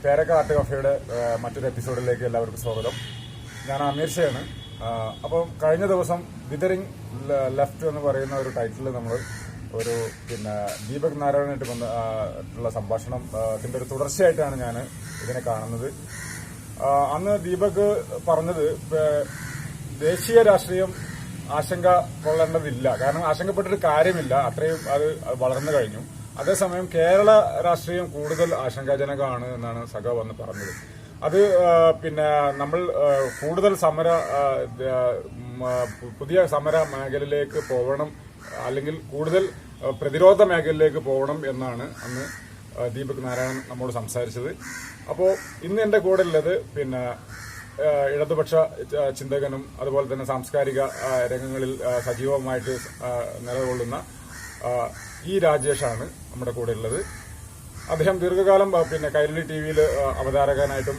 പേരക്ക ആർട്ട് കഫേയുടെ മറ്റൊരു എപ്പിസോഡിലേക്ക് എല്ലാവർക്കും സ്വാഗതം. ഞാൻ അമീർ ഷയാണ്. അപ്പം കഴിഞ്ഞ ദിവസം വിതറിംഗ് ലെഫ്റ്റ് എന്ന് പറയുന്ന ഒരു ടൈറ്റിൽ നമ്മൾ ഒരു ദീപക് നാരായണനായിട്ട് ബന്ധമുള്ള സംഭാഷണം ഇതിന്റെ ഒരു തുടർച്ചയായിട്ടാണ് ഞാൻ ഇതിനെ കാണുന്നത്. അന്ന് ദീപക് പറഞ്ഞത് ദേശീയ രാഷ്ട്രീയം ആശങ്ക കൊള്ളേണ്ടതില്ല, കാരണം ആശങ്കപ്പെട്ടൊരു കാര്യമില്ല, അത്രയും അത് വളർന്നു കഴിഞ്ഞു. അതേസമയം കേരള രാഷ്ട്രീയം കൂടുതൽ ആശങ്കാജനകമാണ് എന്നാണ് സഖ വന്ന് പറഞ്ഞത്. അത് നമ്മൾ കൂടുതൽ പുതിയ സമര മേഖലയിലേക്ക് പോകണം, അല്ലെങ്കിൽ കൂടുതൽ പ്രതിരോധ മേഖലയിലേക്ക് പോകണം എന്നാണ് അന്ന് ദീപക് നാരായണൻ നമ്മോട് സംസാരിച്ചത്. അപ്പോൾ ഇന്ന് എന്റെ കൂടെ ഉള്ളത് ഇടതുപക്ഷ ചിന്തകനും അതുപോലെ തന്നെ സാംസ്കാരിക രംഗങ്ങളിൽ സജീവമായിട്ട് നിലകൊള്ളുന്ന ഇ രാജേഷാണ് നമ്മുടെ കൂടെ ഉള്ളത്. അദ്ദേഹം ദീർഘകാലം കൈരളി ടിവിയിൽ അവതാരകനായിട്ടും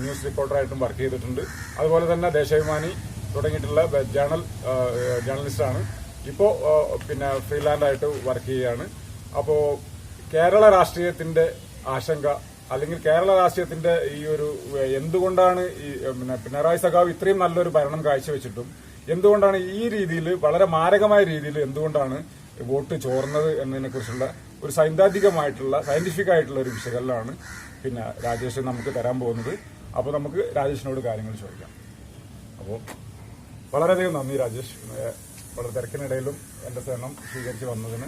ന്യൂസ് റിപ്പോർട്ടറായിട്ടും വർക്ക് ചെയ്തിട്ടുണ്ട്. അതുപോലെ തന്നെ ദേശാഭിമാനി തുടങ്ങിയിട്ടുള്ള ജേർണലിസ്റ്റാണ്. ഇപ്പോൾ ഫ്രീലാൻഡായിട്ട് വർക്ക് ചെയ്യുകയാണ്. അപ്പോൾ കേരള രാഷ്ട്രീയത്തിന്റെ ആശങ്ക, അല്ലെങ്കിൽ കേരള രാഷ്ട്രീയത്തിന്റെ ഈ ഒരു എന്തുകൊണ്ടാണ് ഈ പിണറായി സഖാവ് ഇത്രയും നല്ലൊരു ഭരണം കാഴ്ചവെച്ചിട്ടും എന്തുകൊണ്ടാണ് ഈ രീതിയിൽ വളരെ മാരകമായ രീതിയിൽ എന്തുകൊണ്ടാണ് വോട്ട് ചോർന്നത് എന്നതിനെ കുറിച്ചുള്ള ഒരു സയന്റിഫിക് ആയിട്ടുള്ള ഒരു വിശകലനമാണ് രാജേഷ് നമുക്ക് തരാൻ പോകുന്നത്. അപ്പോൾ നമുക്ക് രാജേഷിനോട് കാര്യങ്ങൾ ചോദിക്കാം. അപ്പോൾ വളരെയധികം നന്ദി രാജേഷ്, വളരെ തിരക്കിനിടയിലും എന്റെ സേവനം സ്വീകരിച്ച് വന്നതിന്.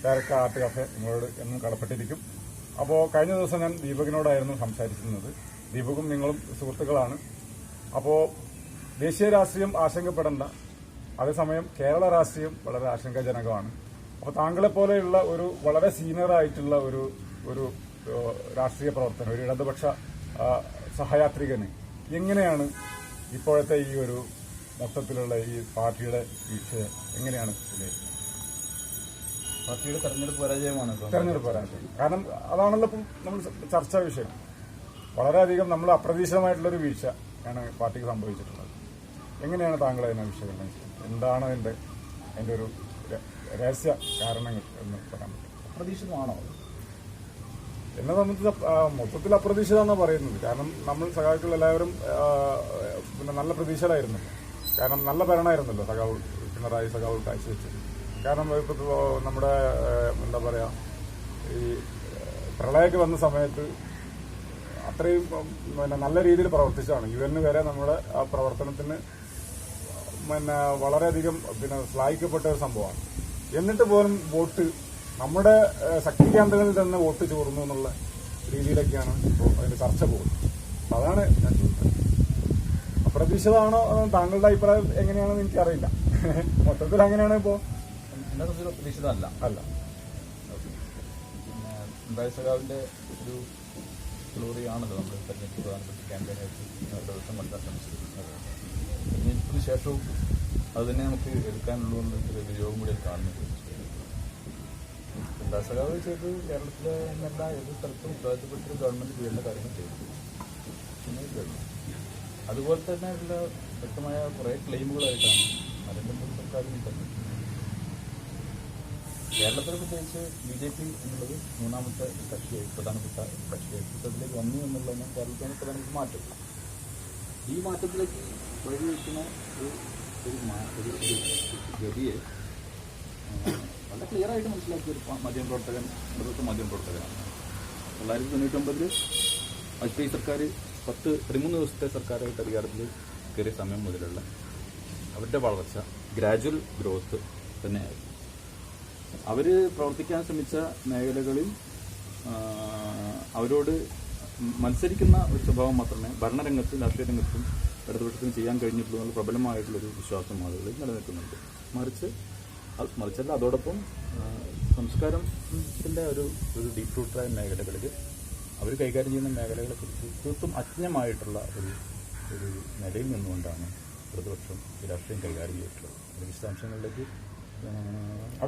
പേരക്ക ആർട്ട് കഫേ നിങ്ങളോട് എന്നും കടപ്പെട്ടിരിക്കും. അപ്പോൾ കഴിഞ്ഞ ദിവസം ഞാൻ ദീപകിനോടായിരുന്നു സംസാരിച്ചിരുന്നത്. ദീപകും നിങ്ങളും സുഹൃത്തുക്കളാണ്. അപ്പോൾ ദേശീയ രാഷ്ട്രീയം ആശങ്കപ്പെടേണ്ട, അതേസമയം കേരള രാഷ്ട്രീയം വളരെ ആശങ്കാജനകമാണ്. അപ്പോൾ താങ്കളെ പോലെയുള്ള ഒരു വളരെ സീനിയർ ആയിട്ടുള്ള ഒരു രാഷ്ട്രീയ പ്രവർത്തനം, ഒരു ഇടതുപക്ഷ സഹയാത്രികന് എങ്ങനെയാണ് ഇപ്പോഴത്തെ ഈ ഒരു മൊത്തത്തിലുള്ള ഈ പാർട്ടിയുടെ വീഴ്ചയെ എങ്ങനെയാണ് പാർട്ടിയുടെ തെരഞ്ഞെടുപ്പ് പരാജയമാണ്. കാരണം അതാണല്ലോ ഇപ്പം നമ്മൾ ചർച്ചാ വിഷയം. വളരെയധികം നമ്മൾ അപ്രതീക്ഷിതമായിട്ടുള്ളൊരു വീഴ്ച ആണ് പാർട്ടിക്ക് സംഭവിച്ചിട്ടുള്ളത്. എങ്ങനെയാണ് താങ്കൾ അതിനെ വിശകലനം ചെയ്യുന്നത്? എന്താണ് അതിന്റെ ഒരു രഹസ്യ കാരണങ്ങൾ എന്ന് പറയാൻ പറ്റും? അപ്രതീക്ഷിതമാണോ? എന്നെ സംബന്ധിച്ച് മൊത്തത്തിൽ അപ്രതീക്ഷിതമാണെന്ന് പറയുന്നത്. കാരണം നമ്മൾ സഖാക്കൾ എല്ലാവരും നല്ല പ്രതീക്ഷയിലായിരുന്നു. കാരണം നല്ല ഭരണമായിരുന്നല്ലോ പിണറായി സഖാവ് കാഴ്ചവെച്ചത്. കാരണം നമ്മുടെ എന്താ പറയാ, ഈ പ്രളയമൊക്കെ വന്ന സമയത്ത് അത്രയും നല്ല രീതിയിൽ പ്രവർത്തിച്ചാണ്. യുഎന് വരെ നമ്മുടെ ആ പ്രവർത്തനത്തിന് വളരെയധികം ശ്ലാഘിക്കപ്പെട്ട ഒരു സംഭവമാണ്. എന്നിട്ട് പോലും വോട്ട് നമ്മുടെ ശക്തി കേന്ദ്രങ്ങളിൽ തന്നെ വോട്ട് ചോർന്നു എന്നുള്ള രീതിയിലൊക്കെയാണ് ഇപ്പോൾ അതിന്റെ ചർച്ച പോകുന്നത്. അപ്പൊ അതാണ് ഞാൻ ചോദിച്ചത്. അപ്രതീക്ഷിതമാണോ താങ്കളുടെ അഭിപ്രായം എങ്ങനെയാണെന്ന് എനിക്കറിയില്ല. മൊത്തത്തിൽ അങ്ങനെയാണ് ഇപ്പോ. എന്നെ സംബന്ധിച്ച് അപ്രതീക്ഷിതമല്ല. പിണറായി സഖാവിന്റെ ഒരു ഗ്ലോറിയാണല്ലോ നമ്മൾ തെരഞ്ഞെടുപ്പ് പ്രധാനപ്പെട്ട ക്യാമ്പയിനായിട്ട് ദിവസം നടത്താൻ ശ്രമിച്ചിരുന്നത്. തെരഞ്ഞെടുപ്പിന് ശേഷവും അത് തന്നെ നമുക്ക് എടുക്കാനുള്ളൂ എന്നൊരു വിനിയോഗം കൂടി കാണുന്നുണ്ട്. പിണറായി സഖാവ് ചെയ്ത് കേരളത്തിലെ എന്നല്ല ഏത് സ്ഥലത്തും ഉത്തരവാദിത്തപ്പെട്ടൊരു ഗവൺമെന്റ് ചെയ്യേണ്ട കാര്യങ്ങൾ ചെയ്തു. അതുപോലെ തന്നെ ഉള്ള വ്യക്തമായ കുറെ ക്ലെയിമുകളായിട്ടാണ് നരേന്ദ്രമോദി സർക്കാരിന് തന്നെ. കേരളത്തിൽ പ്രത്യേകിച്ച് BJP എന്നുള്ളത് മൂന്നാമത്തെ കക്ഷിയായി, പ്രധാനപ്പെട്ട കക്ഷിയായി ചിത്രത്തിലേക്ക് വന്നു എന്നുള്ളതാണ് കേരളത്തിലെ പ്രധാനപ്പെട്ട മാറ്റം. ഈ മാറ്റത്തിലേക്ക് വഴിവെക്കുന്ന ഒരു ഗതിയെ വളരെ ക്ലിയറായിട്ട് മനസ്സിലാക്കിയ ഒരു മാധ്യമപ്രവർത്തകൻ, ഇടതുപക്ഷ മാധ്യമപ്രവർത്തകനാണ്. 1999 വാജ്പേയി സർക്കാർ 13 ദിവസത്തെ സർക്കാരായിട്ട് അധികാരത്തിൽ കയറിയ സമയം മുതലുള്ള അവരുടെ വളർച്ച ഗ്രാജുവൽ ഗ്രോത്ത് തന്നെയായിരുന്നു. അവർ പ്രവർത്തിക്കാൻ ശ്രമിച്ച മേഖലകളിൽ അവരോട് മത്സരിക്കുന്ന ഒരു സ്വഭാവം മാത്രമേ ഭരണരംഗത്തും രാഷ്ട്രീയ രംഗത്തും ഇടതുപക്ഷത്തിന് ചെയ്യാൻ കഴിഞ്ഞിട്ടുള്ളൂ എന്നുള്ള പ്രബലമായിട്ടുള്ളൊരു വിശ്വാസം ആളുകളിൽ നിലനിൽക്കുന്നുണ്ട്. മറിച്ചല്ല, അതോടൊപ്പം സംസ്കാരത്തിന്റെ ഒരു ഡീപ് റൂട്ടായ മേഖലകളിൽ അവർ കൈകാര്യം ചെയ്യുന്ന മേഖലകളെക്കുറിച്ച് തീർത്തും അജ്ഞമായിട്ടുള്ള ഒരു നിലയിൽ നിന്നുകൊണ്ടാണ് ഇടതുപക്ഷം രാഷ്ട്രീയം കൈകാര്യം ചെയ്തിട്ടുള്ളത്. വിശദാംശങ്ങളിലേക്ക്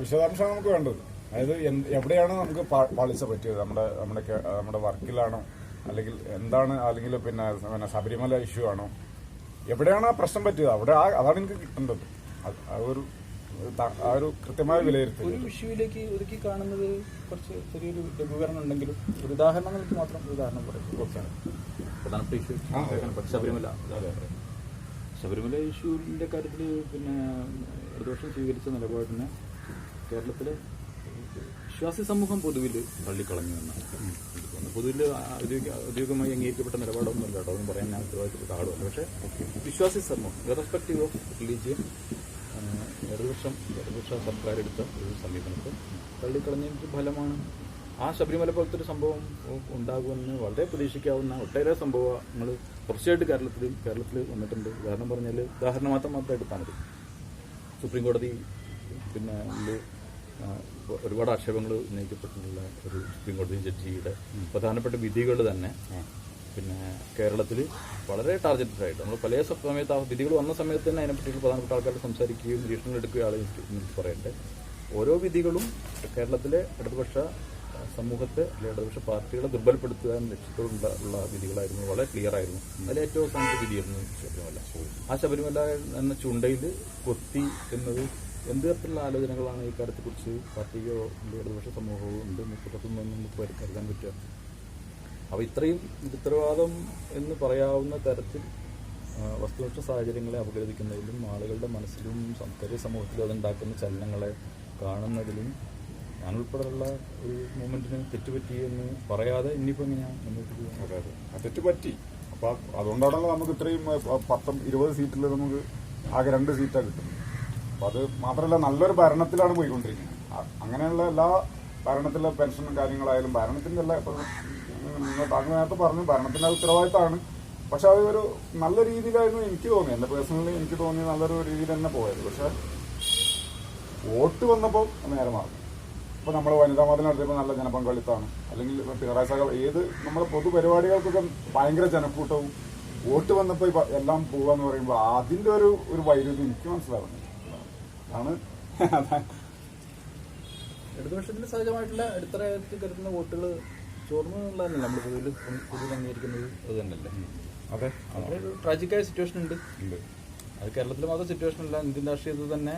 വിശദാംശം നമുക്ക് വേണ്ടത്. അതായത് എവിടെയാണ് നമുക്ക് പാളിച്ച പറ്റിയത്? നമ്മുടെ വർക്കിലാണോ, അല്ലെങ്കിൽ എന്താണ്, അല്ലെങ്കിൽ ശബരിമല ഇഷ്യൂ ആണോ? എവിടെയാണ് ആ പ്രശ്നം പറ്റിയത്? അതാണ് എനിക്ക് കിട്ടേണ്ടത്. ഒരു ആ ഒരു കൃത്യമായ വിലയിരുത്തൽ. ഒരു ഇഷ്യൂവിലേക്ക് ഒതുക്കി കാണുന്നത് കുറച്ച് ചെറിയൊരു ലഘൂകരണം ഉണ്ടെങ്കിലും ഒരു ഉദാഹരണങ്ങൾക്ക് മാത്രം ഉദാഹരണം പറയും. പ്രധാനപ്പെട്ട ഇഷ്യൂ ശബരിമല ഇഷ്യൂവിന്റെ കാര്യത്തിൽ പിന്നെ ഇടതുപക്ഷം സ്വീകരിച്ച നിലപാടിനെ കേരളത്തിലെ വിശ്വാസി സമൂഹം പൊതുവിൽ തള്ളിക്കളഞ്ഞു എന്നാണ് പൊതുവിൽ ഔദ്യോഗികമായി അംഗീകരിക്കപ്പെട്ട നിലപാടൊന്നുമല്ല കേട്ടോ, ഒന്നും പറയാൻ ഞാൻ ഉത്തരവാദിത്തപ്പെട്ട ആളുമല്ല. പക്ഷേ വിശ്വാസി സമൂഹം ഇറസ്പെക്റ്റീവ് ഓഫ് റിലീജിയൻ ഇടതുപക്ഷ സർക്കാർ എടുത്ത ഒരു സമീപനത്തെ തള്ളിക്കളഞ്ഞതിന്റെ ഫലമാണ് ആ ശബരിമല പോലത്തെ ഒരു സംഭവം ഉണ്ടാകുമെന്ന് വളരെ പ്രതീക്ഷിക്കാവുന്ന ഒട്ടേറെ സംഭവങ്ങൾ തുടർച്ചയായിട്ട് കേരളത്തിൽ വന്നിട്ടുണ്ട്. ഉദാഹരണം മാത്രം എടുത്താൽ മതി. സുപ്രീം കോടതി പിന്നെ ഒരുപാട് ആക്ഷേപങ്ങൾ ഉന്നയിക്കപ്പെട്ടിട്ടുള്ള ഒരു സുപ്രീം കോടതി ജഡ്ജിയുടെ പ്രധാനപ്പെട്ട വിധികൾ തന്നെ പിന്നെ കേരളത്തിൽ വളരെ ടാർഗറ്റഡ് ആയിട്ട് നമ്മൾ പല സമയത്ത് ആ വിധികൾ വന്ന സമയത്ത് തന്നെ അതിനെപ്പറ്റി പ്രധാനപ്പെട്ട ആൾക്കാർ സംസാരിക്കുകയും നിരീക്ഷണങ്ങൾ എടുക്കുകയും ആളുകൾ പറയട്ടെ. ഓരോ വിധികളും കേരളത്തിലെ ഇടതുപക്ഷ സമൂഹത്തെ അല്ലെങ്കിൽ ഇടതുപക്ഷ പാർട്ടികളെ ദുർബലപ്പെടുത്തുക എന്ന ലക്ഷ്യത്തോടുള്ള വിധികളായിരുന്നു. വളരെ ക്ലിയർ ആയിരുന്നു. അതിൽ ഏറ്റവും അവസാനത്തെ വിധിയായിരുന്നു ശബരിമല. ആ ശബരിമല എന്ന ചുണ്ടയിൽ കൊത്തി എന്നത് എന്ത് തരത്തിലുള്ള ആലോചനകളാണ് ഈ കാര്യത്തെക്കുറിച്ച് പാർട്ടിയോ ഇടതുപക്ഷ സമൂഹവും ഉണ്ട് നമുക്ക് കരുതാൻ പറ്റുക? അപ്പോൾ ഇത്രയും ഉത്തരവാദം എന്ന് പറയാവുന്ന തരത്തിൽ വസ്തുനിഷ്ഠ സാഹചര്യങ്ങളെ അപഗ്രഥിക്കുന്നതിലും ആളുകളുടെ മനസ്സിലും സാംസ്കാരിക സമൂഹത്തിലും അതുണ്ടാക്കുന്ന ചലനങ്ങളെ കാണുന്നതിലും ഞാനുൾപ്പെടെയുള്ള ഒരു മൂവ്മെന്റിന് തെറ്റുപറ്റി എന്ന് പറയാതെ ഇനിയിപ്പോൾ എങ്ങനെയാണ് മുന്നോട്ട് പോകുന്നത്? തെറ്റുപറ്റി. അപ്പൊ അതുകൊണ്ടാണല്ലോ നമുക്ക് ഇത്രയും 20 സീറ്റിൽ നമുക്ക് ആകെ 2 സീറ്റാണ് കിട്ടുന്നത്. അപ്പൊ അത് മാത്രമല്ല നല്ലൊരു ഭരണത്തിലാണ് പോയിക്കൊണ്ടിരിക്കുന്നത്. അങ്ങനെയുള്ള എല്ലാ ഭരണത്തിലെ പെൻഷനും കാര്യങ്ങളായാലും ഭരണത്തിന്റെ എല്ലാ താങ്കൾ നേരത്തെ പറഞ്ഞു ഭരണത്തിന്റെ ഉത്തരവാദിത്തമാണ്. പക്ഷെ അത് ഒരു നല്ല രീതിയിലായിരുന്നു എനിക്ക് തോന്നിയത്. എന്റെ പേഴ്സണലി എനിക്ക് തോന്നിയത് നല്ലൊരു രീതിയിൽ തന്നെ പോയത്. പക്ഷെ വോട്ട് വന്നപ്പോൾ നേരെ മാറി. ഇപ്പൊ നമ്മൾ വനിതാ മതിൽ നടത്തിയപ്പോൾ നല്ല ജനപങ്കാളിത്തമാണ്. അല്ലെങ്കിൽ പിണറായി സാഹ ഏത് നമ്മുടെ പൊതുപരിപാടികൾക്കൊക്കെ ഭയങ്കര ജനക്കൂട്ടവും വോട്ട് വന്നപ്പോൾ എല്ലാം പോവാന്ന് പറയുമ്പോൾ അതിന്റെ ഒരു വൈരുദ്ധ്യം എനിക്ക് മനസ്സിലാവുന്നത് ആണ്. ഇടതുപക്ഷത്തിന് സഹജമായിട്ടുള്ള അടിത്തറയായിട്ട് കരുതുന്ന വോട്ടുകൾ ചോർന്നുള്ളതല്ല നമ്മൾ പൊതുവിൽ അംഗീകരിക്കുന്നത് അത് തന്നെയല്ലേ? അതെ, ഒരു ട്രാജിക്കായ സിറ്റുവേഷൻ ഉണ്ട്. അത് കേരളത്തിൽ മാത്രം സിറ്റുവേഷൻ അല്ല, ഇന്ത്യൻ രാഷ്ട്രീയത്തിൽ തന്നെ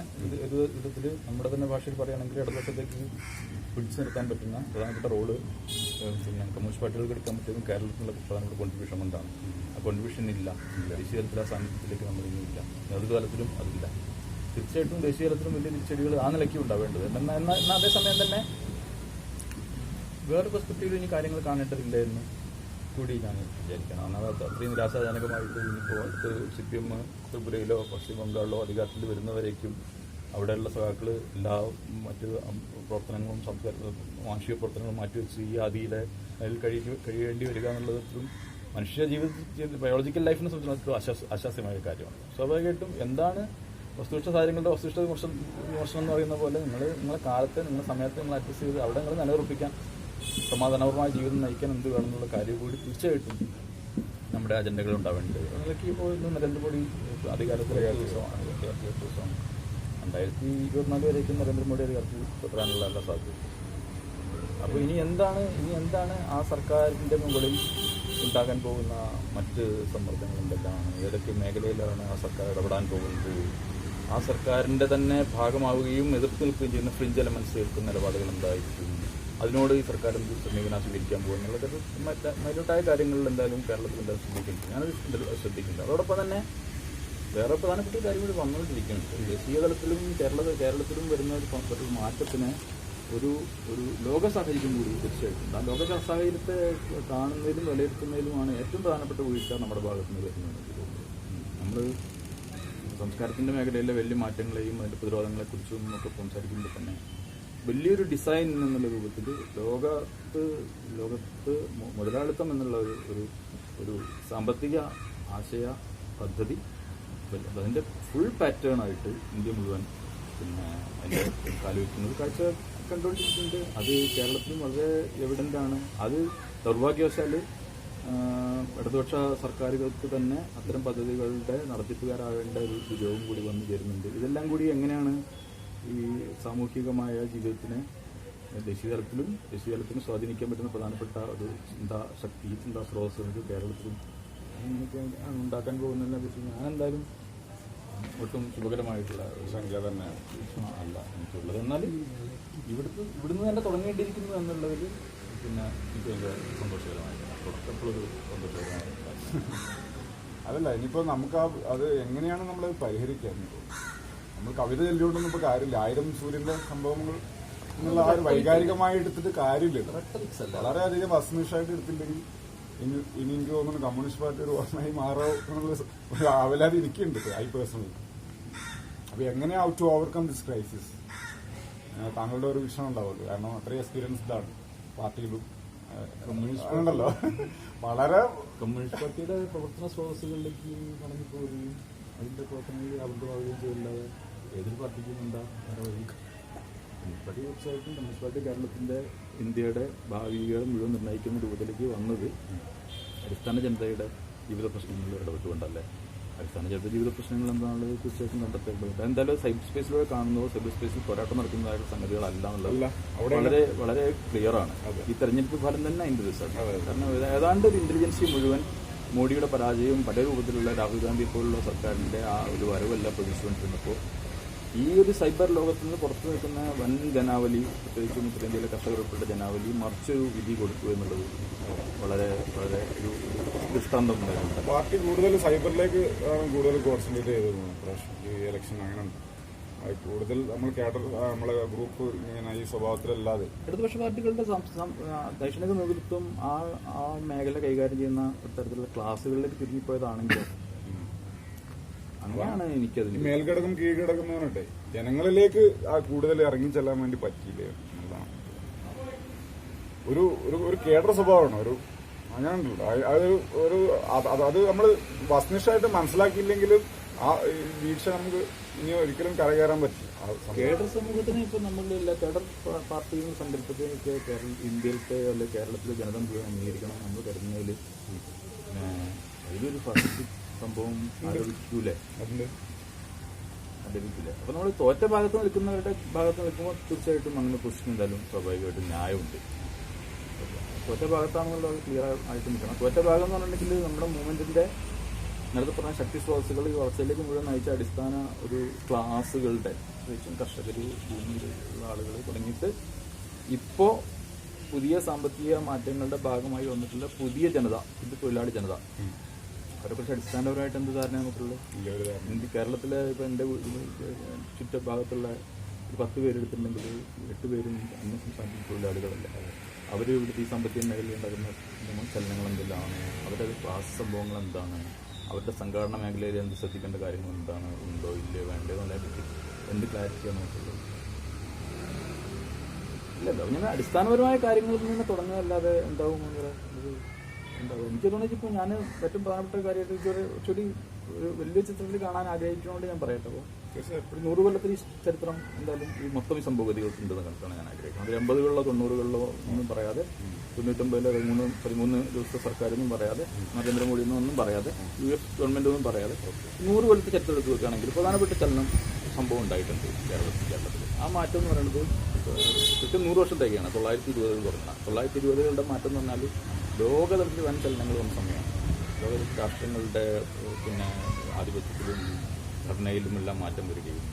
ഒരു വിധത്തിൽ നമ്മുടെ തന്നെ ഭാഷയിൽ പറയുകയാണെങ്കിൽ ഇടതുപക്ഷത്തേക്ക് പിടിച്ചു നിർത്താൻ പറ്റുന്ന പ്രധാനപ്പെട്ട റോള് പിന്നെ കമ്മ്യൂണിസ്റ്റ് പാർട്ടികൾക്ക് എടുക്കാൻ പറ്റുന്ന കേരളത്തിലുള്ള പ്രധാനപ്പെട്ട കോൺട്രിബ്യൂഷൻ കൊണ്ടാണ്. ആ കോൺട്രിബ്യൂഷൻ ഇല്ല ദേശീയ തലത്തിൽ. ആ സാന്നിധ്യത്തിലേക്ക് നമ്മൾ ഇനിയില്ല. നേതൃകാലത്തിലും അതില്ല. തീർച്ചയായിട്ടും ദേശീയ തലത്തിലും വലിയ തിരിച്ചടികൾ ആ നിലയ്ക്കും ഉണ്ടാവേണ്ടത്. എന്നാൽ അതേസമയം തന്നെ വേറെ പെർസ്പെക്റ്റീവിൽ ഇനി കാര്യങ്ങൾ കാണേണ്ടതില്ല എന്ന് കൂടി ഞാൻ വിചാരിക്കണം. അന്നത്തെ അത്രയും നിരാശാജനകമായിട്ട് ഇനിയിപ്പോൾ അടുത്ത് CPM ത്രിപുരയിലോ പശ്ചിമ ബംഗാളിലോ അധികാരത്തിൽ വരുന്നവരേക്കും അവിടെയുള്ള സഖാക്കൾ എല്ലാ മറ്റ് പ്രവർത്തനങ്ങളും മാനുഷിക പ്രവർത്തനങ്ങളും മാറ്റിവെച്ച് ഈ ആദിയിലെ അതിൽ കഴിയേണ്ടി വരിക എന്നുള്ളതും മനുഷ്യ ജീവിതത്തിൽ ബയോളജിക്കൽ ലൈഫിനെ സംബന്ധിച്ചിടത്തോളം ആശ്വാസ്യമായ കാര്യമാണ്. സ്വാഭാവികമായിട്ടും എന്താണ് വസ്തുനിഷ്ഠ സാഹചര്യങ്ങളുടെ വസ്തുനിഷ്ഠ വിമർശനം എന്ന് പറയുന്ന പോലെ നിങ്ങളെ കാലത്തെ നിങ്ങളുടെ സമയത്ത് നിങ്ങൾ അഡ്ജസ്റ്റ് ചെയ്ത് അവിടെ നിങ്ങൾ നിലനിർപ്പിക്കാൻ സമാധാനപരമായ ജീവിതം നയിക്കാൻ എന്ത് വേണമെന്നുള്ള കാര്യം കൂടി തീർച്ചയായിട്ടും നമ്മുടെ അജണ്ടകൾ ഉണ്ടാവേണ്ടത്. അതിലേക്ക് ഇപ്പോൾ ഇന്ന് നരേന്ദ്രമോദി അധികാരത്തിലെ ദിവസമാണ് 2024 വരേക്കും നരേന്ദ്രമോദി അധികാരത്തിൽ തുടരാനുള്ള എല്ലാ സാധ്യത. അപ്പോൾ ഇനി എന്താണ് ആ സർക്കാരിൻ്റെ മുകളിൽ ഉണ്ടാകാൻ പോകുന്ന മറ്റ് സമ്മർദ്ദങ്ങൾ എന്തെല്ലാമാണ്? ഏതൊക്കെ മേഖലയിലാണ് ആ സർക്കാർ ഇടപെടാൻ പോകുന്നത്? ആ സർക്കാരിൻ്റെ തന്നെ ഭാഗമാവുകയും എതിർത്ത് നിൽക്കുകയും ചെയ്യുന്ന ഫ്രിഞ്ച് എലമെന്റ്സ് എടുക്കുന്ന നിലപാടുകൾ എന്തായിരിക്കും? അതിനോട് ഈ സർക്കാർ എന്ത് സമീപനം സ്വീകരിക്കാൻ പോകുന്നുള്ളത് മൈന്യൂട്ടായ കാര്യങ്ങളിൽ എന്തായാലും കേരളത്തിൽ എന്തായാലും ശ്രദ്ധിക്കുന്നുണ്ട്. ഞാനത് ശ്രദ്ധിക്കുന്നുണ്ട്. അതോടൊപ്പം തന്നെ വേറെ പ്രധാനപ്പെട്ട കാര്യം കൂടി വന്നുകൊണ്ടിരിക്കുന്നുണ്ട്. ദേശീയ തലത്തിലും കേരളത്തിലും വരുന്ന ഒരു മാറ്റത്തിന് ഒരു ലോക സാഹചര്യം കൂടി തീർച്ചയായിട്ടും. ആ ലോക സാഹചര്യത്തെ കാണുന്നതിലും വിലയിരുത്തുന്നതിലുമാണ് ഏറ്റവും പ്രധാനപ്പെട്ട വീഴ്ച നമ്മുടെ ഭാഗത്ത് നിന്ന് വരുന്നത്. നമ്മൾ സംസ്കാരത്തിൻ്റെ മേഖലയിലെ വലിയ മാറ്റങ്ങളെയും അതിൻ്റെ പ്രതിരോധങ്ങളെക്കുറിച്ചും ഒക്കെ സംസാരിക്കുമ്പോൾ തന്നെ വലിയൊരു ഡിസൈൻ എന്നുള്ള രൂപത്തിൽ ലോകത്ത് മുതലാളിത്തം എന്നുള്ള ഒരു സാമ്പത്തിക ആശയ പദ്ധതി അതിൻ്റെ ഫുൾ പാറ്റേണായിട്ട് ഇന്ത്യ മുഴുവൻ പിന്നെ അതിൻ്റെ കാലുവെക്കുന്നത് കാഴ്ച കണ്ടുകൊണ്ടിരിക്കുന്നുണ്ട്. അത് കേരളത്തിലും വളരെ എവിഡൻ്റാണ്. അത് ദൗർഭാഗ്യവശാൽ ഇടതുപക്ഷ സർക്കാരുകൾക്ക് തന്നെ അത്തരം പദ്ധതികളുടെ നടത്തിപ്പുകാരാകേണ്ട ഒരു സുযোഗം കൂടി വന്നു ചേരുന്നുണ്ട്. ഇതെല്ലാം കൂടി എങ്ങനെയാണ് ഈ സാമൂഹികമായ ജീവിതത്തിനെ ദേശീയ തലത്തിലും സ്വാധീനിക്കാൻ പറ്റുന്ന പ്രധാനപ്പെട്ട ഒരു ചിന്താ സ്രോതസ്സുകൾ കേരളത്തിലും അങ്ങനെയൊക്കെ ഉണ്ടാക്കാൻ പോകുന്നതിനെ പറ്റി ഞാൻ എന്തായാലും ഒട്ടും ശുഭകരമായിട്ടുള്ള ഒരു സംഖ്യ തന്നെ അല്ല എനിക്കുള്ളത്. എന്നാൽ ഇവിടുന്ന് തന്നെ തുടങ്ങേണ്ടിയിരിക്കുന്നു എന്നുള്ളതിൽ പിന്നെ എനിക്ക് ഭയങ്കര സന്തോഷകരമായിട്ടാണ്. തുടക്കത്തിലൊരു സന്തോഷകരമായ അതല്ല ഇനിയിപ്പോൾ നമുക്ക് അത് എങ്ങനെയാണ് നമ്മൾ പരിഹരിക്കുക? നമ്മൾ കവിത ചൊല്ലിക്കൊണ്ടൊന്നും ഇപ്പോൾ കാര്യമില്ല. 1000 സൂര്യന്റെ സംഭവങ്ങൾ എന്നുള്ള ആ ഒരു വൈകാരികമായി എടുത്തിട്ട് കാര്യമില്ല. വളരെയധികം വസ്തുനിഷ്ഠമായിട്ട് എടുത്തില്ലെങ്കിൽ ഇനി എനിക്ക് തോന്നുന്നു കമ്മ്യൂണിസ്റ്റ് പാർട്ടി ഒരു ഓർമ്മയായി മാറോ എന്നുള്ള ഒരു ആവലാതി എനിക്കുണ്ട് ഐ പേഴ്സണലി. അപ്പൊ എങ്ങനെയാ ടു ഓവർകം ദിസ് ക്രൈസിസ്? താങ്കളുടെ ഒരു വിഷയം ഉണ്ടാവുമല്ലോ, കാരണം അത്രയും എക്സ്പീരിയൻസ്ഡ് ആണ് പാർട്ടിയിലും ഉണ്ടല്ലോ. വളരെ കമ്മ്യൂണിസ്റ്റ് പാർട്ടിയുടെ പ്രവർത്തന സ്രോതസ്സുകളിലേക്ക് കടന്നുപോവുകയും അതിന്റെ പ്രവർത്തനങ്ങളിൽ അബദ്ധമാവുകയും ചെയ്യില്ലാതെ ഏതൊരു പാർട്ടിക്കും എന്താ വേറെ വഴി? കമ്മ്യൂണിസ്റ്റ് പാർട്ടി തീർച്ചയായിട്ടും കമ്മ്യൂണിസ്റ്റ് പാർട്ടി കേരളത്തിന്റെ ഇന്ത്യയുടെ ഭാവികൾ മുഴുവൻ നിർണ്ണയിക്കുന്ന രൂപത്തിലേക്ക് വന്നത് അടിസ്ഥാന ജനതയുടെ ജീവിത പ്രശ്നങ്ങളിൽ ഇടപെട്ടുകൊണ്ടല്ലേ. അടിസ്ഥാന ജനത ജീവിത പ്രശ്നങ്ങൾ എന്താണുള്ളത് തീർച്ചയായിട്ടും കണ്ടെത്തേണ്ടതുണ്ട്. എന്തായാലും സൈബർ സ്പേസിലൂടെ കാണുന്നതോ സൈബർ സ്പേസിൽ പോരാട്ടം നടക്കുന്നതായിട്ട് സംഗതികളല്ല എന്നുള്ളത് വളരെ വളരെ ക്ലിയർ ആണ്. ഈ തെരഞ്ഞെടുപ്പ് ഫലം തന്നെ അതിന്റെ റിസൾട്ട്. കാരണം ഏതാണ്ട് ഒരു ഇന്റലിജൻസി മുഴുവൻ മോഡിയുടെ പരാജയവും പല രൂപത്തിലുള്ള രാഹുൽ ഗാന്ധി പോലുള്ള സർക്കാരിന്റെ ആ ഒരു വരവെല്ലാം പ്രതീക്ഷിച്ചുകൊണ്ടിരുന്നപ്പോൾ ഈ ഒരു സൈബർ ലോകത്ത് നിന്ന് പുറത്തു നിൽക്കുന്ന വൻ ജനാവലി, പ്രത്യേകിച്ചും ഉത്തരേന്ത്യയിലെ കർഷകർ ഉൾപ്പെട്ട ജനാവലി മറിച്ചൊരു വിധി കൊടുത്തു എന്നുള്ളത് വളരെ വളരെ ഒരു ദൃഷ്ടാന്തം ഉണ്ടായിരുന്നു. പാർട്ടി കൂടുതൽ സൈബറിലേക്ക് കൂടുതൽ കോൺസെൻട്രേറ്റ് ചെയ്തത് ഈ ഇലക്ഷൻ അങ്ങനെ കൂടുതൽ നമ്മൾ നമ്മളെ ഗ്രൂപ്പ് ഇങ്ങനെ ഈ സ്വഭാവത്തിലല്ലാതെ ഇടതുപക്ഷ പാർട്ടികളുടെ ദക്ഷിണക നേതൃത്വം ആ മേഖല കൈകാര്യം ചെയ്യുന്ന തരത്തിലുള്ള ക്ലാസുകളിലേക്ക് തിരിഞ്ഞിപ്പോയതാണെങ്കിൽ അങ്ങനെയാണ് എനിക്കത്. മേൽഘടകം കീഴ്ഘടകം എന്ന് പറഞ്ഞിട്ടെ ജനങ്ങളിലേക്ക് കൂടുതൽ ഇറങ്ങി ചെല്ലാൻ വേണ്ടി പറ്റിയില്ലേ എന്നുള്ളതാണ്. ഒരു കേഡർ സ്വഭാവമാണ് ഒരു അങ്ങനെ ഉണ്ടല്ലോ. അത് നമ്മൾ വസ്തുനിഷ്ഠമായിട്ട് മനസ്സിലാക്കിയില്ലെങ്കിലും ആ വീഴ്ച നമുക്ക് ഇനി ഒരിക്കലും കരകയറാൻ പറ്റും. കേഡർ സമൂഹത്തിന് ഇപ്പൊ നമ്മളില്ല കേഡർ പാർട്ടികൾ സങ്കല്പത്തിനൊക്കെ ഇന്ത്യയിലത്തെ അല്ലെ കേരളത്തിലെ ജനത മുഴുവൻ അംഗീകരിക്കണം നമ്മൾ കരുതുന്നതിൽ അതിലൊരു ഫാസിസ്റ്റ് സംഭവം ആലോചിക്കൂലേ? ആലോചിക്കില്ല. അപ്പൊ നമ്മൾ തോറ്റ ഭാഗത്ത് നിൽക്കുന്നവരുടെ ഭാഗത്ത് നിൽക്കുമ്പോൾ തീർച്ചയായിട്ടും അങ്ങനെ പൊസിഷൻ എന്തായാലും സ്വാഭാവികമായിട്ടും ന്യായമുണ്ട്. തോറ്റ ഭാഗത്താണെന്നുള്ളത് ക്ലിയർ ആയിട്ട് നിൽക്കണം. തോറ്റ ഭാഗം എന്ന് പറഞ്ഞിട്ടുണ്ടെങ്കിൽ നമ്മുടെ മൂവ്മെന്റിന്റെ നേരത്തെ പറഞ്ഞ ശക്തി സ്രോതസ്സുകൾ ഈ വളർച്ചയിലേക്ക് മുഴുവൻ നയിച്ച അടിസ്ഥാന ഒരു ക്ലാസുകളുടെ പ്രത്യേകിച്ചും കർഷകർ, ഭൂമിയിലുള്ള ആളുകൾ തുടങ്ങിയിട്ട് ഇപ്പോൾ പുതിയ സാമ്പത്തിക മാറ്റങ്ങളുടെ ഭാഗമായി വന്നിട്ടുള്ള പുതിയ ജനത, ഇത് തൊഴിലാളി ജനത, അവരെക്കുറിച്ച് അടിസ്ഥാനപരമായിട്ട് എന്ത് ധാരണ നമുക്കുള്ളത്? ഇന്ത്യ കേരളത്തിലെ ഇപ്പൊ എന്റെ ചുറ്റുഭാഗത്തുള്ള ഒരു 10 പേരെടുത്തിട്ടുണ്ടെങ്കിൽ 8 പേരും അന്യ സംസ്ഥാന തൊഴിലാളികളല്ല. അവർ ഇവിടുത്തെ ഈ സാമ്പത്തിക മേഖലയിൽ ഉണ്ടാകുന്ന ചലനങ്ങൾ എന്തെല്ലാമാണ്, അവരുടെ ക്ലാസ് സംഭവങ്ങൾ എന്താണ്, അവരുടെ സംഘടന മേഖലയിൽ എന്ത് ശ്രദ്ധിക്കേണ്ട കാര്യങ്ങൾ എന്താണ്, ഉണ്ടോ ഇല്ലയോ വേണ്ടോ എന്നതിനെ പറ്റി എന്ത് ക്ലാരിറ്റിയാണ് നമുക്കുള്ളത്? ഇല്ലല്ലോ. ഇങ്ങനെ അടിസ്ഥാനപരമായ കാര്യങ്ങളിൽ നിന്ന് തുടങ്ങുകയല്ലാതെ എന്താവും ഉണ്ടാവും. എനിക്ക് തോന്നിയിട്ട് ഇപ്പോൾ ഞാൻ ഏറ്റവും പ്രധാനപ്പെട്ട കാര്യമായിട്ട് ആക്ച്വലി ഒരു വലിയ ചിത്രത്തിൽ കാണാൻ ആഗ്രഹിക്കുന്നതുകൊണ്ട് ഞാൻ പറയട്ടെ. അപ്പോൾ ഒരു 100 കൊല്ലത്തിൽ ഈ ചരിത്രം എന്തായാലും ഈ മൊത്തം ഈ സംഭവഗതികൾക്ക് ഉണ്ടെന്ന് കണക്കാണ് ഞാൻ ആഗ്രഹിക്കുന്നത്. അത് 80കളിലോ 90കളിലോ ഒന്നും പറയാതെ, 99-ലെ 13 ദിവസത്തെ സർക്കാരൊന്നും പറയാതെ, നരേന്ദ്രമോദി ഒന്നും പറയാതെ, US ഗവൺമെന്റ് ഒന്നും പറയാതെ 100 കൊല്ലത്തെ ചരിത്രം എടുത്ത് വെക്കുകയാണെങ്കിൽ പ്രധാനപ്പെട്ട ചലനം സംഭവം ഉണ്ടായിട്ടുണ്ട് കേരളത്തിൽ. ആ മാറ്റം എന്ന് പറയുന്നത് കൃത്യം 100 വർഷം തികയാണ്. 1920 തുടങ്ങണം. 1920കളുടെ മാറ്റം എന്ന് പറഞ്ഞാൽ ലോകതലത്തിൽ വൻ ചലനങ്ങൾ വന്ന സമയമാണ്. ലോക രാഷ്ട്രങ്ങളുടെ പിന്നെ ആധിപത്യത്തിലും ഘടനയിലുമെല്ലാം മാറ്റം വരികയും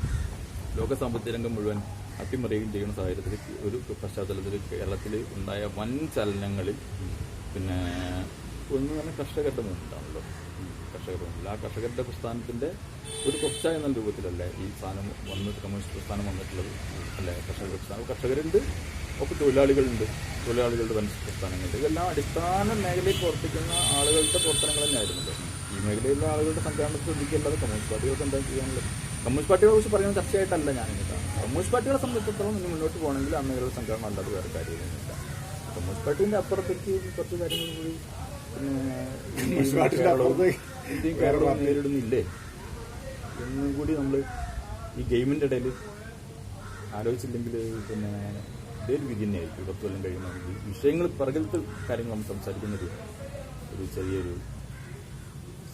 ലോക സാമ്പത്തിക രംഗം മുഴുവൻ അട്ടിമറിയുകയും ചെയ്യുന്ന സാഹചര്യത്തിൽ ഒരു പശ്ചാത്തലത്തിൽ കേരളത്തിൽ ഉണ്ടായ വൻ ചലനങ്ങളിൽ പിന്നെ ഒന്ന് തന്നെ കർഷകരുടെ മുന്നിലാണല്ലോ. കർഷകരുടെ മുന്നിൽ ആ കർഷകരുടെ പ്രസ്ഥാനത്തിന്റെ ഒരു കൊച്ച എന്ന രൂപത്തിലല്ലേ ഈ സാധനം കമ്മ്യൂണിസ്റ്റ് പ്രസ്ഥാനം വന്നിട്ടുള്ളത് അല്ലേ? കർഷകരുടെ പ്രസ്ഥാനം, കർഷകരുണ്ട്, ഒപ്പം തൊഴിലാളികളുണ്ട്, തൊഴിലാളികളുടെ വൻ പ്രസ്ഥാനങ്ങളുണ്ട്. ഇതെല്ലാം അടിസ്ഥാന മേഖലയിൽ പ്രവർത്തിക്കുന്ന ആളുകളുടെ പ്രവർത്തനങ്ങൾ തന്നെയായിരുന്നല്ലോ. ഈ മേഖലയിലുള്ള ആളുകളുടെ സംഘടനത്തിൽ ശ്രദ്ധിക്കേണ്ടത് കമ്മ്യൂണിസ്റ്റ് പാർട്ടികൾക്ക് എന്താ ചെയ്യാനുള്ളത്? കമ്മ്യൂണിസ്റ്റ് പാർട്ടികളെ കുറിച്ച് പറയുന്ന ചർച്ചയായിട്ടല്ല ഞാനിങ്ങനെ. കമ്മ്യൂണിസ്റ്റ് പാർട്ടികളെ സംബന്ധിച്ചിടത്തോളം ഇനി മുന്നോട്ട് പോകണമെങ്കിൽ ആ മേഖലയുടെ സംഘടന അല്ലാതെ വേറെ കാര്യമൊന്നുമില്ല. കമ്മ്യൂണിസ്റ്റ് പാർട്ടിന്റെ അപ്പുറത്തേക്ക് കുറച്ച് കാര്യങ്ങൾ കൂടി ഇന്ത്യയും കേരളവും നേരിടുന്നില്ലേ എന്നും കൂടി നമ്മൾ ഈ ഗെയിമിന്റെ ഇടയിൽ ആലോചിച്ചില്ലെങ്കിൽ പിന്നെ ഇതേ ഒരു വിധി തന്നെയായിരിക്കും. 10 കൊല്ലം കഴിയുമ്പോൾ വിഷയങ്ങൾ പിറകിലത്തെ കാര്യങ്ങൾ നമ്മൾ സംസാരിക്കുന്നത് ഒരു ചെറിയൊരു